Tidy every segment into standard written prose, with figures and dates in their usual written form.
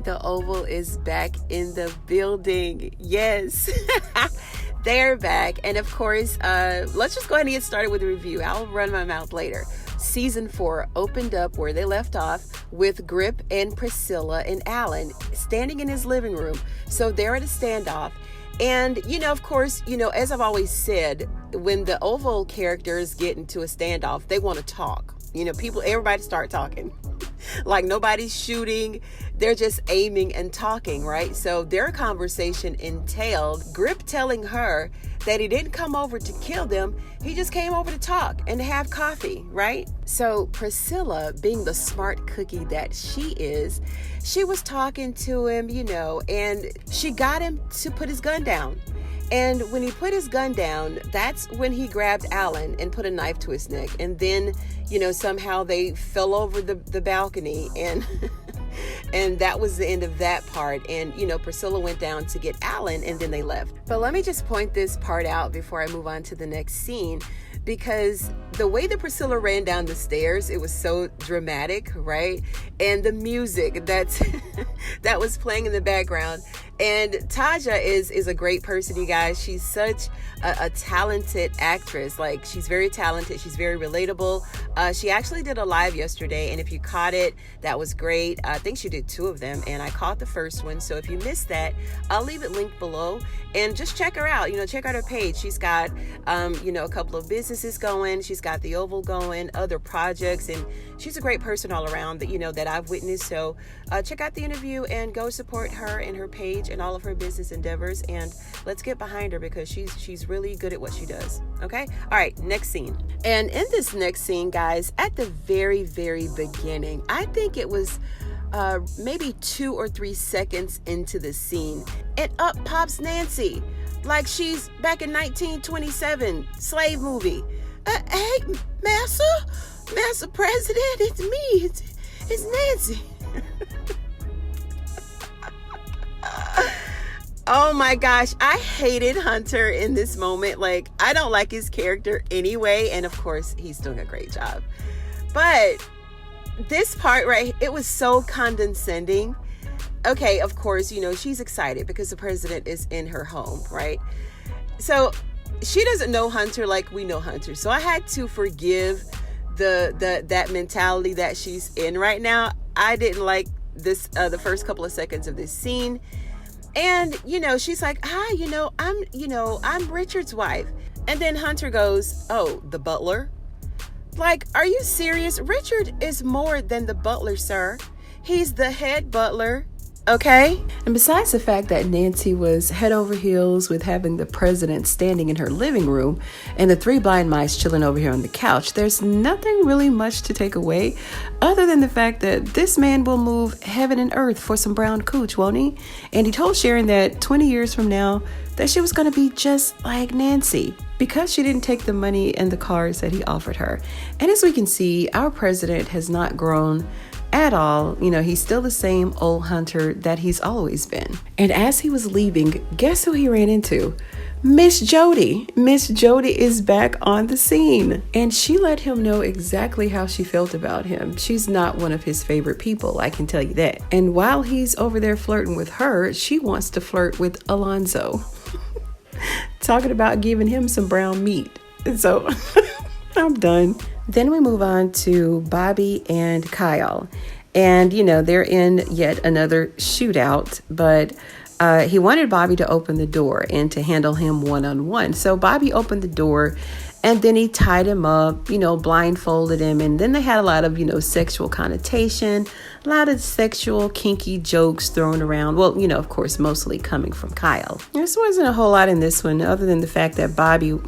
the Oval is back in the building. Yes, they're back. And of course, let's just go ahead and get started with the review. I'll run my mouth later. Season 4 opened up where they left off with Grip and Priscilla and Alan standing in his living room. So they're at a standoff. And, of course, as I've always said, when the Oval characters get into a standoff, they want to talk. Everybody start talking. Like nobody's shooting. They're just aiming and talking, right? So their conversation entailed Grip telling her that he didn't come over to kill them. He just came over to talk and to have coffee, right? So Priscilla, being the smart cookie that she is, she was talking to him, and she got him to put his gun down. And when he put his gun down, that's when he grabbed Alan and put a knife to his neck. And then, somehow they fell over the balcony and and that was the end of that part. And, Priscilla went down to get Alan and then they left. But let me just point this part out before I move on to the next scene, because the way that Priscilla ran down the stairs, it was so dramatic, right? And the music that was playing in the background. And Taja is a great person, you guys. She's such a talented actress. Like, she's very talented. She's very relatable. She actually did a live yesterday, and if you caught it, that was great. I think she did 2 of them, and I caught the first one. So if you missed that, I'll leave it linked below, and just check her out. Check out her page. She's got, a couple of businesses going. She's got the Oval going, other projects, and she's a great person all around that I've witnessed. So check out the interview and go support her and her page and all of her business endeavors, and let's get behind her because she's really good at what she does. Okay, all right, next scene. And in this next scene, guys, at the very, very beginning, I think it was maybe 2 or 3 seconds into the scene, and up pops Nancy like she's back in 1927 slave movie. Hey, Master President, it's me. It's Nancy. Oh my gosh, I hated Hunter in this moment. Like, I don't like his character anyway, and of course, he's doing a great job. But this part, right, it was so condescending. Okay, of course, she's excited because the president is in her home, right? So she doesn't know Hunter like we know Hunter. So I had to forgive that mentality that she's in right now. I didn't like this the first couple of seconds of this scene. And, she's like, hi, I'm Richard's wife. And then Hunter goes, oh, the butler? Like, are you serious? Richard is more than the butler, sir. He's the head butler. Okay. And besides the fact that Nancy was head over heels with having the president standing in her living room and the 3 blind mice chilling over here on the couch, there's nothing really much to take away other than the fact that this man will move heaven and earth for some brown cooch, won't he? And he told Sharon that 20 years from now that she was going to be just like Nancy because she didn't take the money and the cars that he offered her. And as we can see, our president has not grown at all. He's still the same old Hunter that he's always been. And as he was leaving, guess who he ran into? Miss Jody. Miss Jody is back on the scene, and she let him know exactly how she felt about him. She's not one of his favorite people, I can tell you that. And while he's over there flirting with her, she wants to flirt with Alonzo. Talking about giving him some brown meat. So I'm done. Then we move on to Bobby and Kyle. And, they're in yet another shootout, but he wanted Bobby to open the door and to handle him one-on-one. So Bobby opened the door and then he tied him up, blindfolded him. And then they had a lot of, sexual connotation, a lot of sexual kinky jokes thrown around. Well, of course, mostly coming from Kyle. There wasn't a whole lot in this one other than the fact that Bobby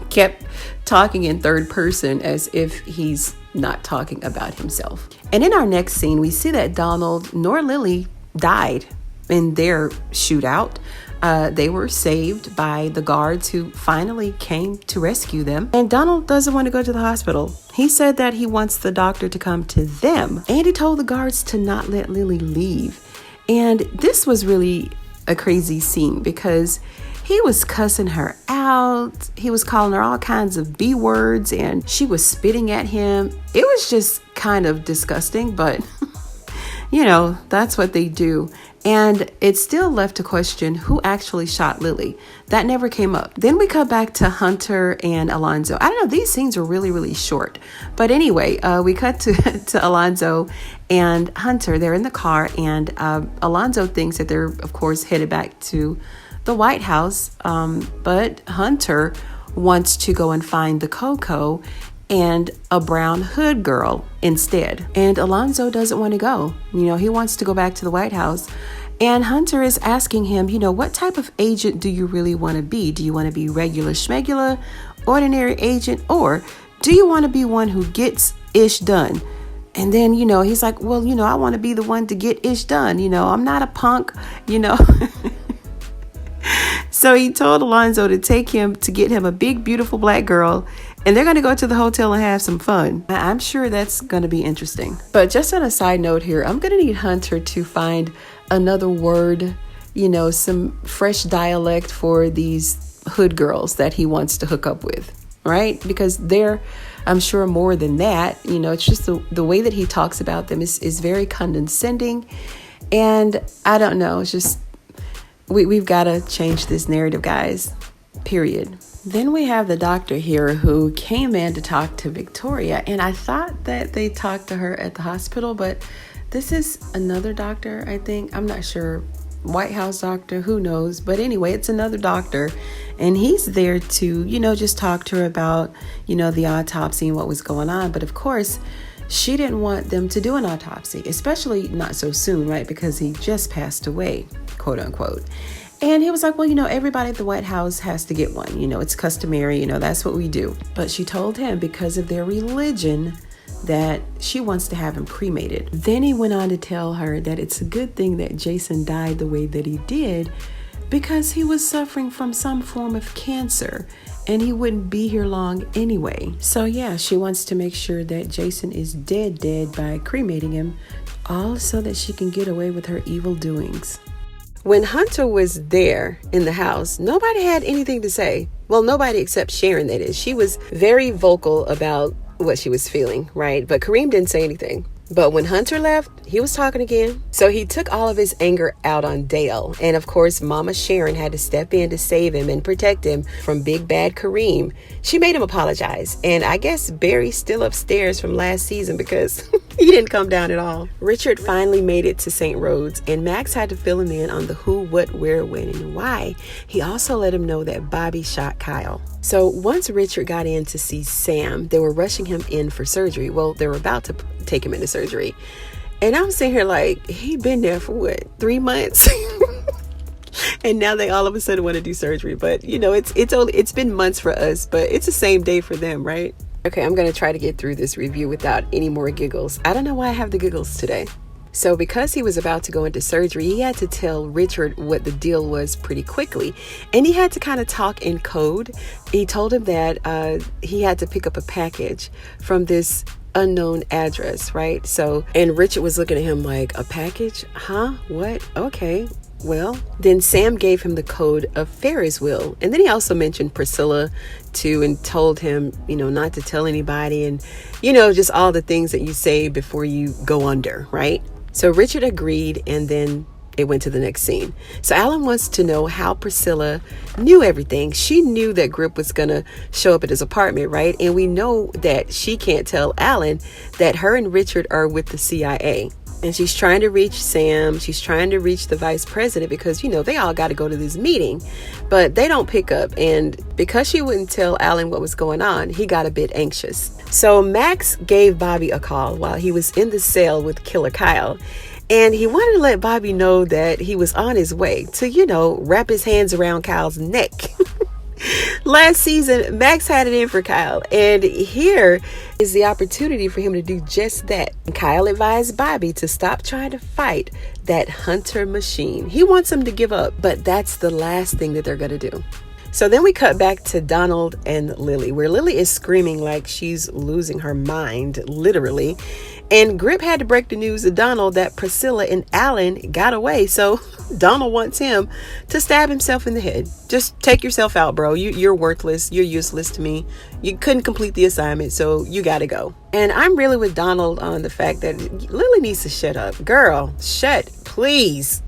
kept talking in third person as if he's not talking about himself. And in our next scene, we see that Donald nor Lily died in their shootout. They were saved by the guards who finally came to rescue them. And Donald doesn't want to go to the hospital. He said that he wants the doctor to come to them. And he told the guards to not let Lily leave. And this was really a crazy scene because he was cussing her out. He was calling her all kinds of B words and she was spitting at him. It was just kind of disgusting, but that's what they do. And it's still left to question who actually shot Lily. That never came up. Then we cut back to Hunter and Alonzo. I don't know, these scenes were really, really short. But anyway, we cut to Alonzo and Hunter. They're in the car, and Alonzo thinks that they're, of course, headed back to the White House. But Hunter wants to go and find the Coco and a brown hood girl instead. And Alonzo doesn't want to go. He wants to go back to the White House. And Hunter is asking him, what type of agent do you really want to be? Do you want to be regular schmegula, ordinary agent, or do you want to be one who gets ish done? And then, he's like, well, I want to be the one to get ish done. I'm not a punk, So he told Alonzo to take him to get him a big, beautiful black girl, and they're going to go to the hotel and have some fun. I'm sure that's going to be interesting. But just on a side note here, I'm going to need Hunter to find another word, some fresh dialect for these hood girls that he wants to hook up with, right? Because they're, I'm sure, more than that. It's just the way that he talks about them is very condescending. And I don't know, it's just, we've got to change this narrative, guys, period. Then we have the doctor here who came in to talk to Victoria, and I thought that they talked to her at the hospital, but this is another doctor, I think. I'm not sure. White House doctor, who knows? But anyway, it's another doctor, and he's there to, just talk to her about, the autopsy and what was going on. But of course, she didn't want them to do an autopsy, especially not so soon, right? Because he just passed away, quote unquote. And he was like, well, everybody at the White House has to get one. It's customary, that's what we do. But she told him because of their religion that she wants to have him cremated. Then he went on to tell her that it's a good thing that Jason died the way that he did because he was suffering from some form of cancer and he wouldn't be here long anyway. So yeah, she wants to make sure that Jason is dead by cremating him, all so that she can get away with her evil doings. When Hunter was there in the house, nobody had anything to say. Well, nobody except Sharon, that is. She was very vocal about what she was feeling, right? But Kareem didn't say anything. But when Hunter left, he was talking again. So he took all of his anger out on Dale. And of course, Mama Sharon had to step in to save him and protect him from big bad Kareem. She made him apologize. And I guess Barry's still upstairs from last season because he didn't come down at all. Richard finally made it to St. Rhodes, and Max had to fill him in on the who, what, where, when, and why. He also let him know that Bobby shot Kyle. So once Richard got in to see Sam, they were rushing him in for surgery. Well, they were about to take him into surgery. And I'm sitting here like, he been there for what, 3 months? And now they all of a sudden want to do surgery. But it's been months for us, but it's the same day for them, right? Okay, I'm going to try to get through this review without any more giggles. I don't know why I have the giggles today. So because he was about to go into surgery, he had to tell Richard what the deal was pretty quickly. And he had to kind of talk in code. He told him that he had to pick up a package from this unknown address, right? So, and Richard was looking at him like, a package? Huh? What? Okay. Well, then Sam gave him the code of Ferris wheel. And then he also mentioned Priscilla too and told him, not to tell anybody and, just all the things that you say before you go under, right? So Richard agreed, and then it went to the next scene. So Alan wants to know how Priscilla knew everything. She knew that Grip was going to show up at his apartment, right? And we know that she can't tell Alan that her and Richard are with the CIA. And she's trying to reach Sam. She's trying to reach the vice president because, they all got to go to this meeting. But they don't pick up. And because she wouldn't tell Alan what was going on, he got a bit anxious. So Max gave Bobby a call while he was in the cell with Killer Kyle. And he wanted to let Bobby know that he was on his way to, wrap his hands around Kyle's neck. Last season, Max had it in for Kyle, and here is the opportunity for him to do just that. Kyle advised Bobby to stop trying to fight that Hunter machine. He wants him to give up, but that's the last thing that they're going to do. So then we cut back to Donald and Lily, where Lily is screaming like she's losing her mind, literally. And Grip had to break the news to Donald that Priscilla and Alan got away. So Donald wants him to stab himself in the head. Just take yourself out, bro. You're worthless. You're useless to me. You couldn't complete the assignment, so you got to go. And I'm really with Donald on the fact that Lily needs to shut up. Girl, shut, please.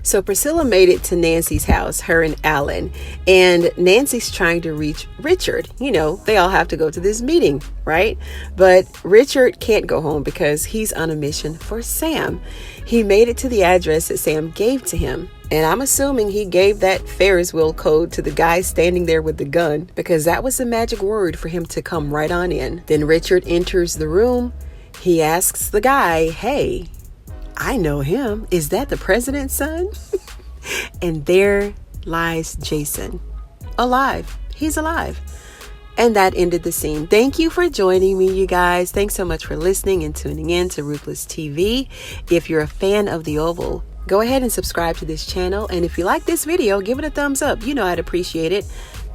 So Priscilla made it to Nancy's house, her and Alan, and Nancy's trying to reach Richard. You know, they all have to go to this meeting, right? But Richard can't go home because he's on a mission for Sam. He made it to the address that Sam gave to him. And I'm assuming he gave that Ferris wheel code to the guy standing there with the gun, because that was the magic word for him to come right on in. Then Richard enters the room. He asks the guy, hey, I know him. Is that the president's son? And there lies Jason. Alive. He's alive. And that ended the scene. Thank you for joining me, you guys. Thanks so much for listening and tuning in to Ruthless TV. If you're a fan of The Oval, go ahead and subscribe to this channel. And if you like this video, give it a thumbs up. You know I'd appreciate it.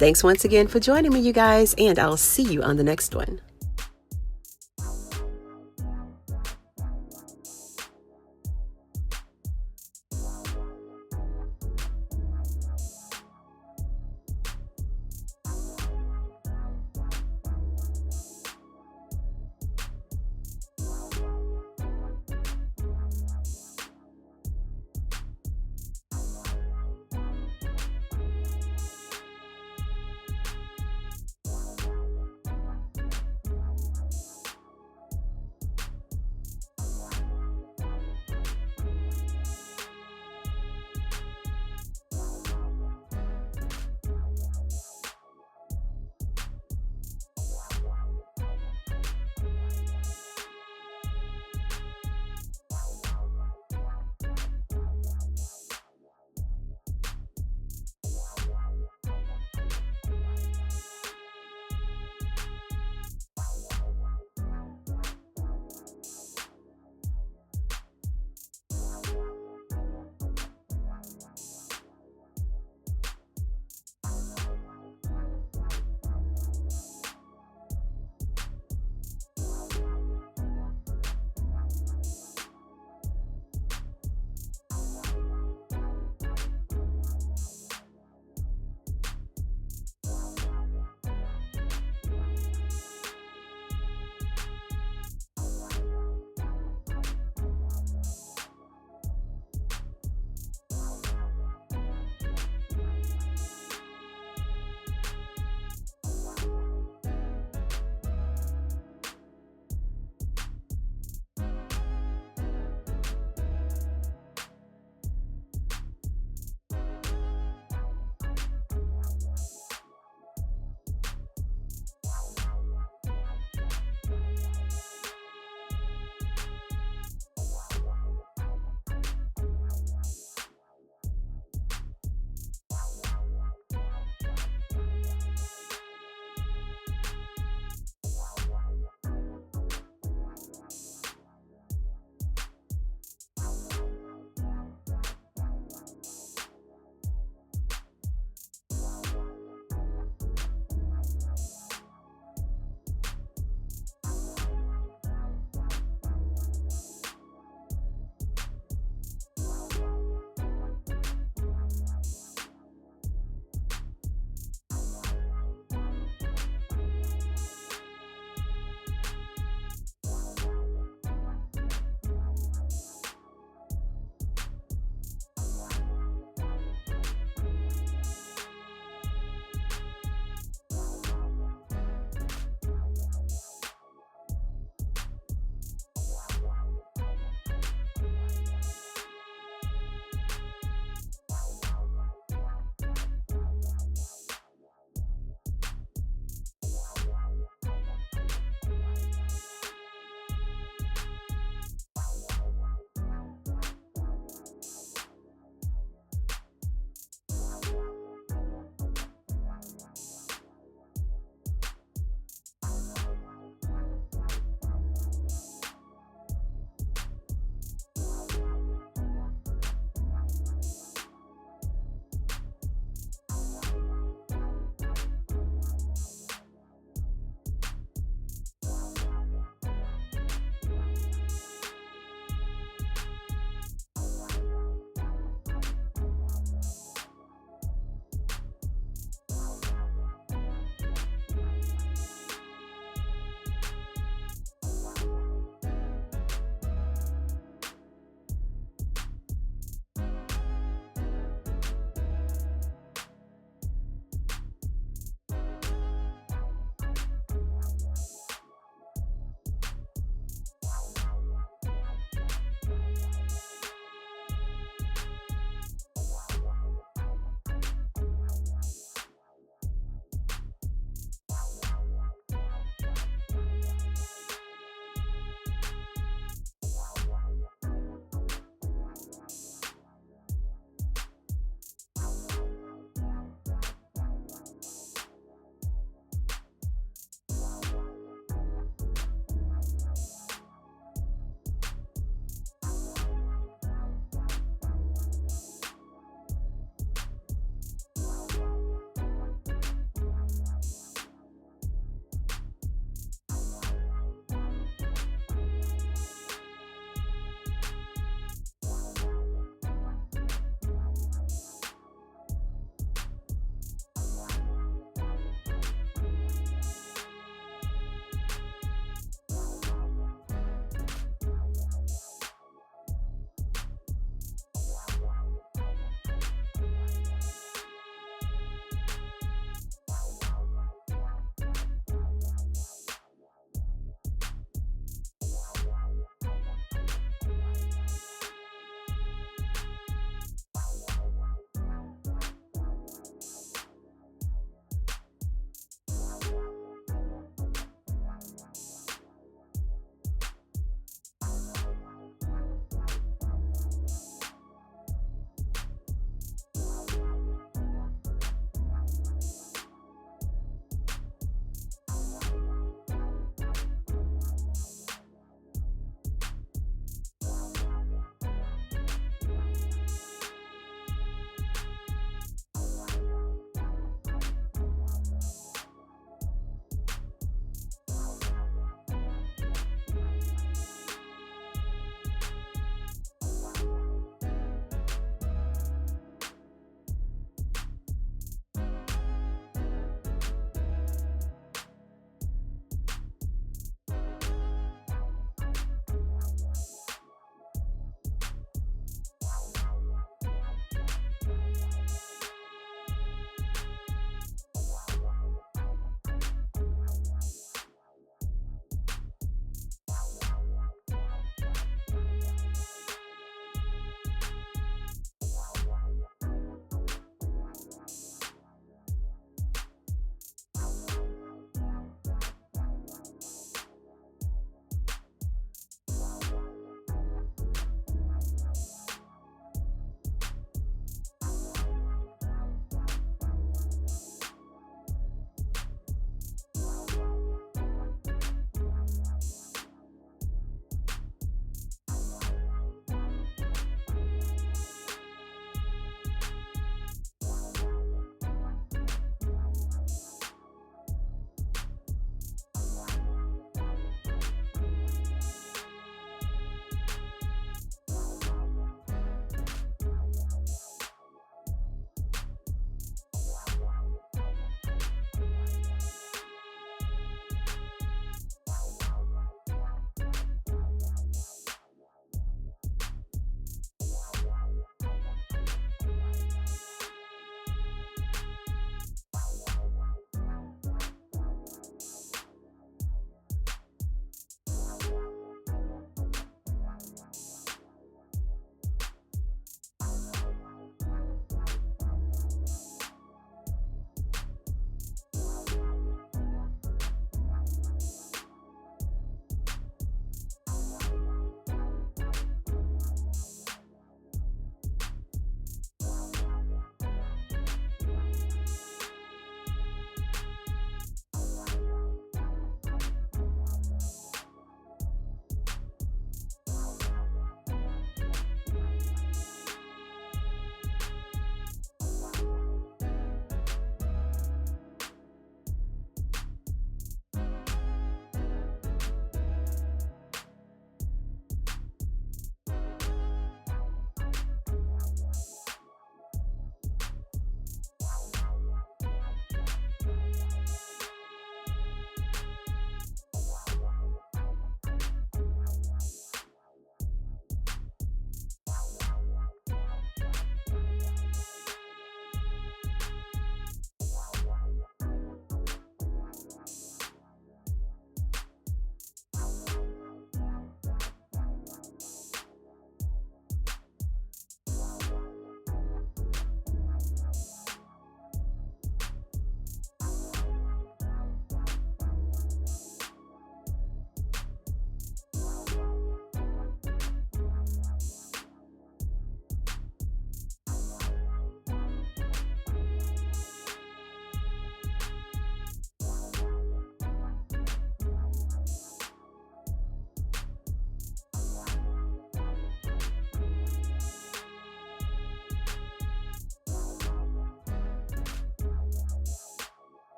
Thanks once again for joining me, you guys, and I'll see you on the next one.